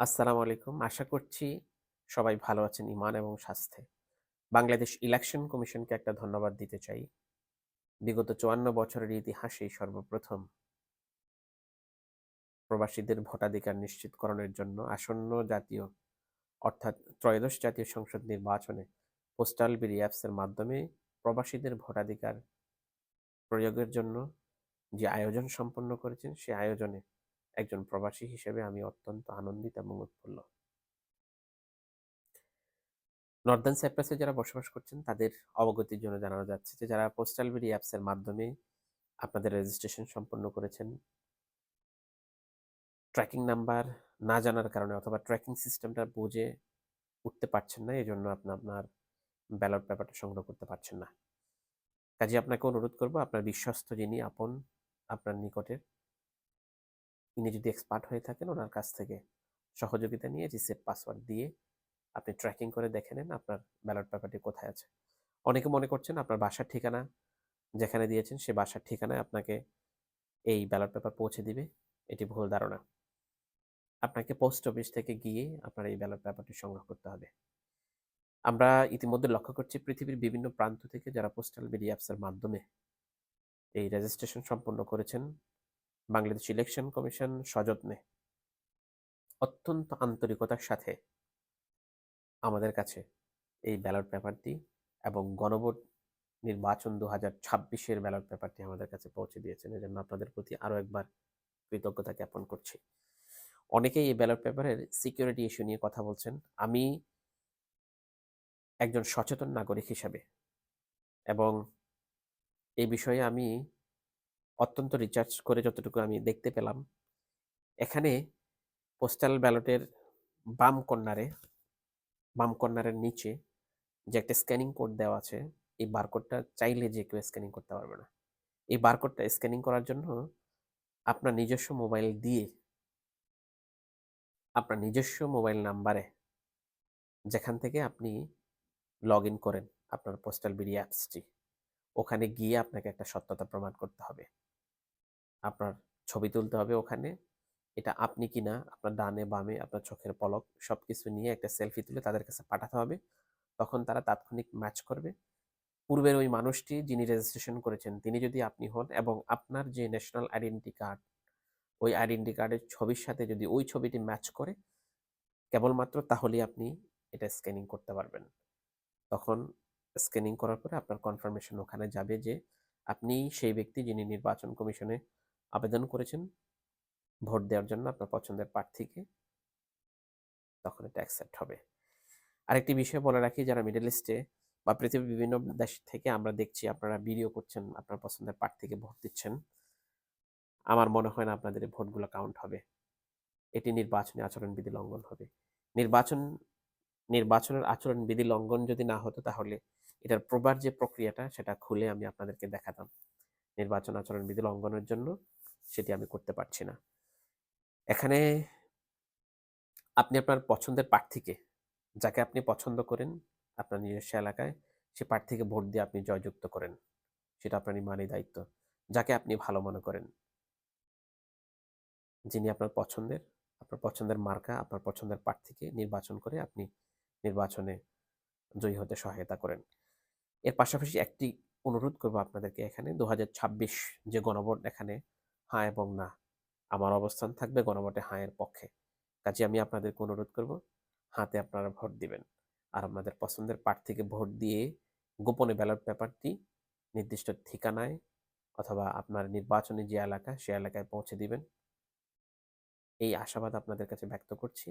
আসসালামু আলাইকুম। আশা করছি সবাই ভালো আছেন ইমান এবং স্বাস্থ্যে। বাংলাদেশ ইলেকশন কমিশনকে একটা ধন্যবাদ দিতে চাই। বিগত ৫৪ বছরের ইতিহাসেই সর্বপ্রথম প্রবাসীদের ভোটাধিকার নিশ্চিতকরণের জন্য আসন্ন জাতীয় অর্থাৎ ত্রয়োদশ জাতীয় সংসদ নির্বাচনে পোস্টাল বিডি অ্যাপসের মাধ্যমে প্রবাসীদের ভোটাধিকার প্রয়োগের জন্য যে আয়োজন সম্পন্ন করেছেন, সে আয়োজনে একজন প্রবাসী হিসেবে আমি অত্যন্ত আনন্দিত এবং উৎফুল্ল। নর্দার্ন সাইপ্রাসে যারা বসবাস করছেন তাদের অবগতির জন্য জানানো যাচ্ছে যে যারা পোস্টাল বিডি অ্যাপসের মাধ্যমে আপনাদের রেজিস্ট্রেশন সম্পন্ন করেছেন, ট্র্যাকিং নাম্বার না জানার কারণে অথবা ট্র্যাকিং সিস্টেমটা বুঝে উঠতে পারছেন না, এজন্য আপনি আপনার ব্যালট পেপারটা সংগ্রহ করতে পারছেন না। কাজে আপনাকে অনুরোধ করব আপনার বিশ্বস্ত যিনি আপন আপনার নিকটের, তিনি যদি এক্সপার্ট হয়ে থাকেন ওনার কাছ থেকে সহযোগিতা নিয়ে রিসেট পাসওয়ার্ড দিয়ে আপনি ট্র্যাকিং করে দেখে নেন আপনার ব্যালট পেপারটি কোথায় আছে। অনেকে মনে করছেন আপনার বাসার ঠিকানা যেখানে দিয়েছেন সে বাসার ঠিকানায় আপনাকে এই ব্যালট পেপার পৌঁছে দিবে। এটি ভুল ধারণা। আপনাকে পোস্ট অফিস থেকে গিয়ে আপনার এই ব্যালট পেপারটি সংগ্রহ করতে হবে। আমরা ইতিমধ্যে লক্ষ্য করছি পৃথিবীর বিভিন্ন প্রান্ত থেকে যারা পোস্টাল বিডি অ্যাপসের মাধ্যমে এই রেজিস্ট্রেশন সম্পন্ন করেছেন, বাংলাদেশ ইলেকশন কমিশন সযত্নে অত্যন্ত আন্তরিকতার সাথে আমাদের কাছে এই ব্যালট পেপারটি এবং গণভোট নির্বাচন ২০২৬ ব্যালট পেপারটি আমাদের কাছে পৌঁছে দিয়েছেন। এজন্য আপনাদের প্রতি আরো একবার কৃতজ্ঞতা জ্ঞাপন করছি। অনেকেই এই ব্যালট পেপারের সিকিউরিটি ইস্যু নিয়ে কথা বলছেন। আমি একজন সচেতন নাগরিক হিসাবে এবং এই বিষয়ে আমি অত্যন্ত রিসার্চ করে যতটুকু আমি দেখতে পেলাম, এখানে পোস্টাল ব্যালটের বাম কর্নারে বাম কর্নারের নিচে যে একটা স্ক্যানিং কোড দেওয়া আছে, এই বারকোডটা চাইলে যে কেউ স্ক্যানিং করতে পারবে না। এই বারকোডটা স্ক্যানিং করার জন্য আপনার নিজস্ব মোবাইল দিয়ে আপনার নিজস্ব মোবাইল নাম্বারে যেখান থেকে আপনি লগইন করেন আপনার পোস্টাল বিডি অ্যাপসটি, ওখানে গিয়ে আপনাকে একটা সত্যতা প্রমাণ করতে হবে। আপনার ছবি তুলতে হবে ওখানে। এটা আপনি কিনা আপনার ডানে বামে আপনার চোখের পলক সবকিছু নিয়ে একটা সেলফি তুলে তাদের কাছে পাঠাতে হবে। তখন তারা তাৎক্ষণিক ম্যাচ করবে। পূর্বের ওই মানুষটি যিনি রেজিস্ট্রেশন করেছেন তিনি যদি আপনি হন এবং আপনার যে ন্যাশনাল আইডেন্টি কার্ড, ওই আইডেন্টি কার্ডের ছবির সাথে যদি ওই ছবিটি ম্যাচ করে কেবলমাত্র তাহলেই আপনি এটা স্ক্যানিং করতে পারবেন। তখন স্ক্যানিং করার পরে আপনার কনফার্মেশন ওখানে যাবে যে আপনি সেই ব্যক্তি যিনি নির্বাচন কমিশনে আবেদন করেছেন ভোট দেওয়ার জন্য আপনার পছন্দের প্রার্থীকে, তখন এটা অ্যাকসেপ্ট হবে। আরেকটি বিষয় বলে রাখি, যারা মিডল ইস্টে বা পৃথিবীর বিভিন্ন দেশ থেকে আমরা দেখছি আপনারা ভিডিও করছেন, আপনার পছন্দের প্রার্থীকে ভোট দিচ্ছেন। আমার মনে হয় না আপনাদের এই ভোটগুলো কাউন্ট হবে। এটি নির্বাচনী আচরণবিধি লঙ্ঘন হবে। নির্বাচন নির্বাচনের আচরণবিধি লঙ্ঘন যদি না হতো তাহলে এটার প্রবার যে প্রক্রিয়াটা সেটা খুলে আমি আপনাদেরকে দেখাতাম। নির্বাচন আচরণবিধি লঙ্ঘনের জন্য সেটি আমি করতে পারছি না। এখানে আপনি আপনার পছন্দের প্রার্থীকে, যাকে আপনি পছন্দ করেন আপনার নিজস্ব এলাকায়, সে প্রার্থীকে ভোট দিয়ে আপনি জয়যুক্ত করেন। সেটা আপনার ইমানি দায়িত্ব। যাকে আপনি ভালো মনে করেন, যিনি আপনার পছন্দের মার্কা, আপনার পছন্দের প্রার্থীকে নির্বাচন করে আপনি নির্বাচনে জয়ী হতে সহায়তা করেন। এর পাশাপাশি একটি অনুরোধ করব আপনাদেরকে, এখানে ২০২৬ যে গণভোট, এখানে হ্যাঁ এবং না। আমার অবস্থান থাকবে গণভোটে হ্যাঁ এর পক্ষে। কাজে আমি আপনাদেরকে অনুরোধ করব হাতে আপনারা ভোট দিবেন। আর আপনাদের পছন্দের প্রার্থীকে ভোট দিয়ে গোপনে ব্যালট পেপারটি নির্দিষ্ট ঠিকানায় অথবা আপনার নির্বাচনী যে এলাকা সে এলাকায় পৌঁছে দিবেন। এই আশাবাদ আপনাদের কাছে ব্যক্ত করছি।